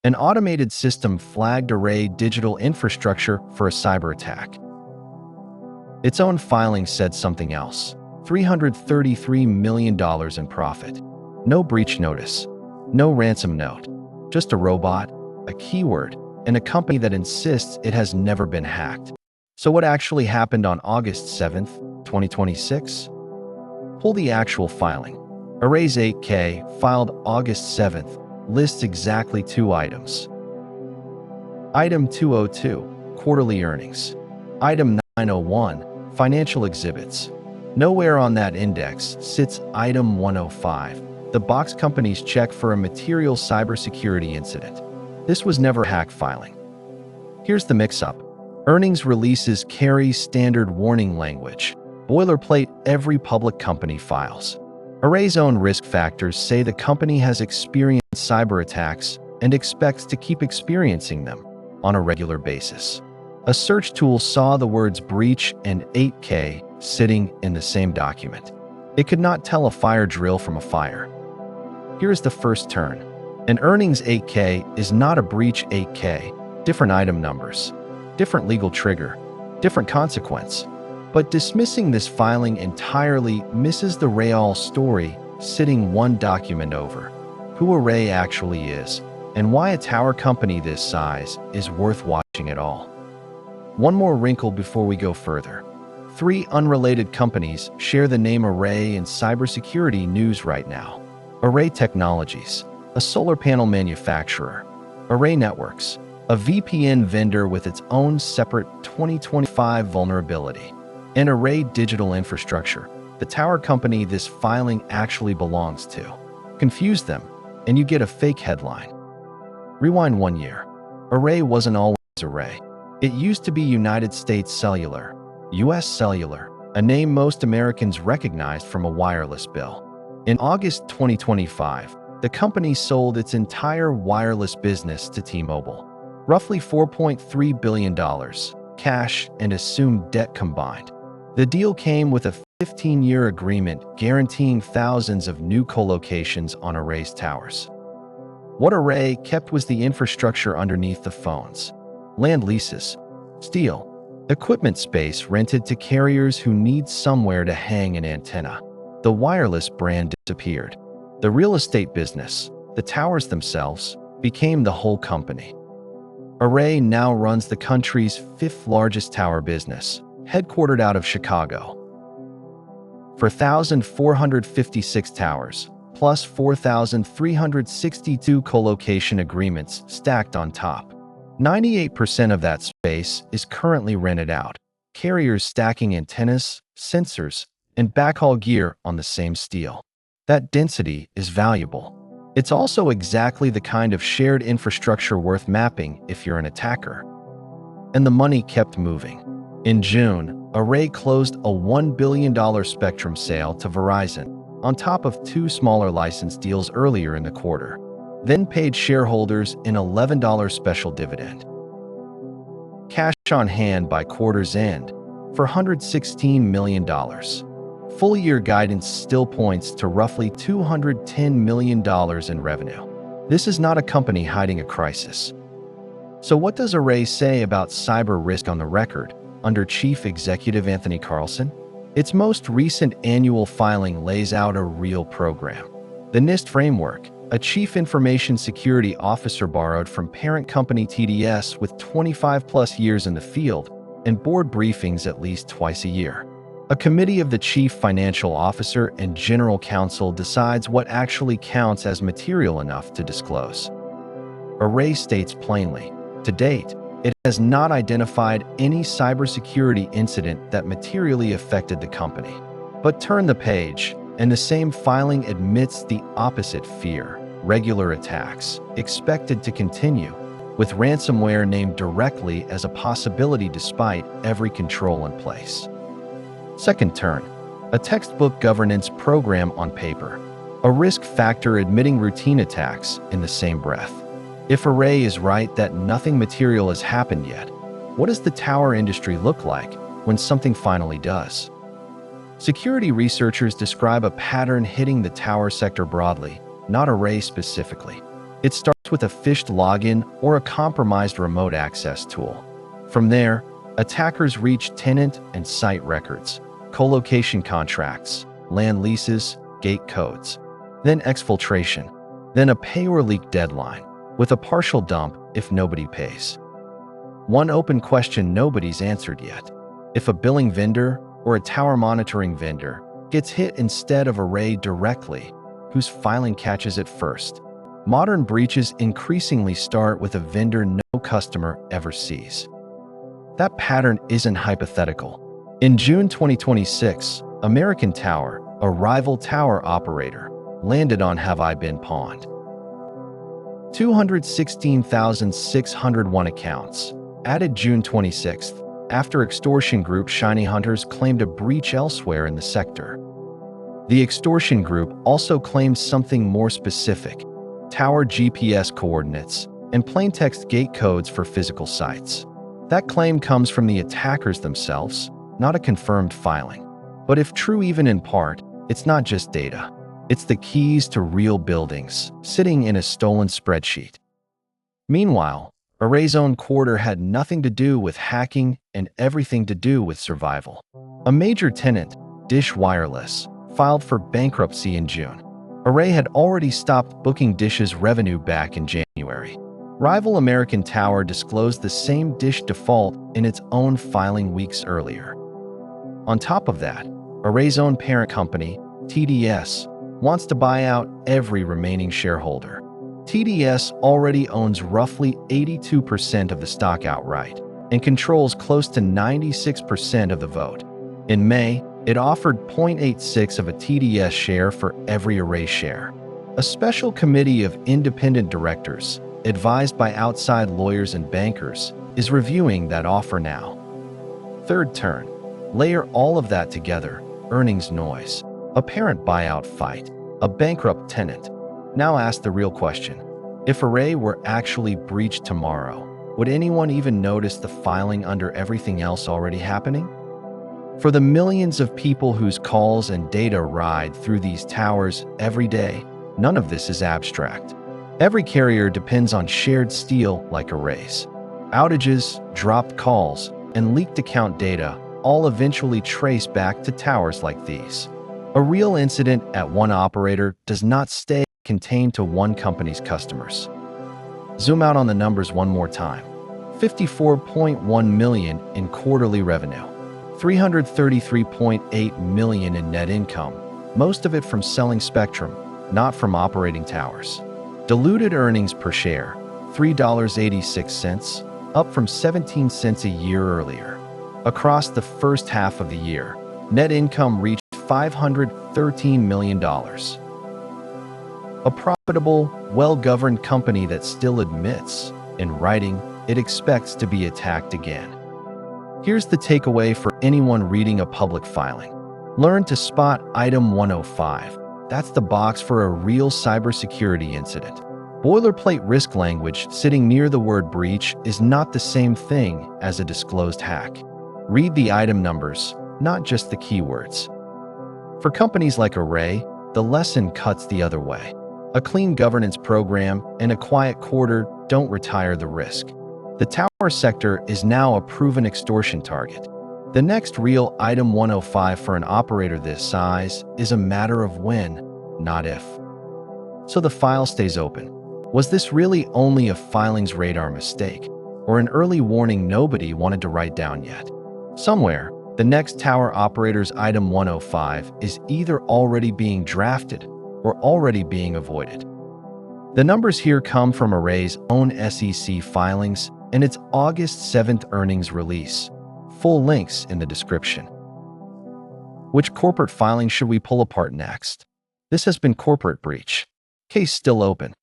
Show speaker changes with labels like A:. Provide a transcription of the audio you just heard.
A: An automated system flagged Array digital infrastructure for a cyber attack. Its own filing said something else. $333 million in profit. No breach notice. No ransom note. Just a robot, a keyword, and a company that insists it has never been hacked. So what actually happened on August 7th, 2026? Pull the actual filing. Array's 8K, filed August 7th, lists exactly 2 items. Item 202, quarterly earnings. Item 901, financial exhibits. Nowhere on that index sits Item 105, the box company's check for a material cybersecurity incident. This was never hack filing. Here's the mix-up. Earnings releases carry standard warning language, boilerplate every public company files. Array's own risk factors say the company has experienced cyber attacks and expects to keep experiencing them on a regular basis. A search tool saw the words breach and 8K sitting in the same document. It could not tell a fire drill from a fire. Here's the first turn. An earnings 8K is not a breach 8K. Different item numbers, different legal trigger, different consequence. But dismissing this filing entirely misses the real story, sitting one document over. Who Array actually is, and why a tower company this size is worth watching at all. One more wrinkle before we go further. 3 unrelated companies share the name Array in cybersecurity news right now. Array Technologies, a solar panel manufacturer. Array Networks, a VPN vendor with its own separate 2025 vulnerability. And Array Digital Infrastructure, the tower company this filing actually belongs to. Confuse them, and you get a fake headline. Rewind 1 year. Array wasn't always Array. It used to be United States Cellular, US Cellular, a name most Americans recognized from a wireless bill. In August 2025, the company sold its entire wireless business to T-Mobile. Roughly $4.3 billion, cash and assumed debt combined. The deal came with a 15-year agreement guaranteeing thousands of new co-locations on Array's towers. What Array kept was the infrastructure underneath the phones. Land leases, steel, equipment space rented to carriers who need somewhere to hang an antenna. The wireless brand disappeared. The real estate business, the towers themselves, became the whole company. Array now runs the country's 5th largest tower business, headquartered out of Chicago. For 1,456 towers, plus 4,362 co-location agreements stacked on top. 98% of that space is currently rented out. Carriers stacking antennas, sensors, and backhaul gear on the same steel. That density is valuable. It's also exactly the kind of shared infrastructure worth mapping if you're an attacker. And the money kept moving. In June, Array closed a $1 billion spectrum sale to Verizon, on top of 2 smaller license deals earlier in the quarter, then paid shareholders an $11 special dividend. Cash on hand by quarter's end for $116 million. Full-year guidance still points to roughly $210 million in revenue. This is not a company hiding a crisis. So what does Array say about cyber risk on the record under Chief Executive Anthony Carlson? Its most recent annual filing lays out a real program. The NIST framework, a Chief Information Security Officer borrowed from parent company TDS with 25+ years in the field, and board briefings at least twice a year. A committee of the Chief Financial Officer and General Counsel decides what actually counts as material enough to disclose. Array states plainly, to date, it has not identified any cybersecurity incident that materially affected the company. But turn the page, and the same filing admits the opposite fear: regular attacks, expected to continue, with ransomware named directly as a possibility despite every control in place. Second turn, a textbook governance program on paper, a risk factor admitting routine attacks in the same breath. If Array is right that nothing material has happened yet, what does the tower industry look like when something finally does? Security researchers describe a pattern hitting the tower sector broadly, not Array specifically. It starts with a phished login or a compromised remote access tool. From there, attackers reach tenant and site records, co-location contracts, land leases, gate codes, then exfiltration, then a pay or leak deadline, with a partial dump if nobody pays. One open question nobody's answered yet: if a billing vendor or a tower monitoring vendor gets hit instead of Array directly, whose filing catches it first? Modern breaches increasingly start with a vendor no customer ever sees. That pattern isn't hypothetical. In June 2026, American Tower, a rival tower operator, landed on Have I Been Pawned? 216,601 accounts, added June 26th, after extortion group Shiny Hunters claimed a breach elsewhere in the sector. The extortion group also claimed something more specific: tower GPS coordinates and plaintext gate codes for physical sites. That claim comes from the attackers themselves, not a confirmed filing. But if true even in part, it's not just data. It's the keys to real buildings, sitting in a stolen spreadsheet. Meanwhile, Array's own quarter had nothing to do with hacking and everything to do with survival. A major tenant, Dish Wireless, filed for bankruptcy in June. Array had already stopped booking Dish's revenue back in January. Rival American Tower disclosed the same Dish default in its own filing weeks earlier. On top of that, Array's own parent company, TDS, wants to buy out every remaining shareholder. TDS already owns roughly 82% of the stock outright and controls close to 96% of the vote. In May, it offered 0.86 of a TDS share for every Array share. A special committee of independent directors, advised by outside lawyers and bankers, is reviewing that offer now. Third turn. Layer all of that together: earnings noise, a parent buyout fight, a bankrupt tenant. Now ask the real question: if Array were actually breached tomorrow, would anyone even notice the filing under everything else already happening? For the millions of people whose calls and data ride through these towers every day, none of this is abstract. Every carrier depends on shared steel like Array's. Outages, dropped calls, and leaked account data all eventually trace back to towers like these. A real incident at one operator does not stay contained to one company's customers. Zoom out on the numbers one more time. 54.1 million in quarterly revenue, 333.8 million in net income, most of it from selling spectrum, not from operating towers. Diluted earnings per share, $3.86, up from 17 cents a year earlier. Across the first half of the year, net income reached $513 million. A profitable, well-governed company that still admits, in writing, it expects to be attacked again. Here's the takeaway for anyone reading a public filing. Learn to spot Item 105. That's the box for a real cybersecurity incident. Boilerplate risk language sitting near the word breach is not the same thing as a disclosed hack. Read the item numbers, not just the keywords. For companies like Array, the lesson cuts the other way. A clean governance program and a quiet quarter don't retire the risk. The tower sector is now a proven extortion target. The next real Item 105 for an operator this size is a matter of when, not if. So the file stays open. Was this really only a filings radar mistake, or an early warning nobody wanted to write down yet? Somewhere, the next tower operator's Item 105 is either already being drafted or already being avoided. The numbers here come from Array's own SEC filings and its August 7th earnings release. Full links in the description. Which corporate filing should we pull apart next? This has been Corporate Breach. Case still open.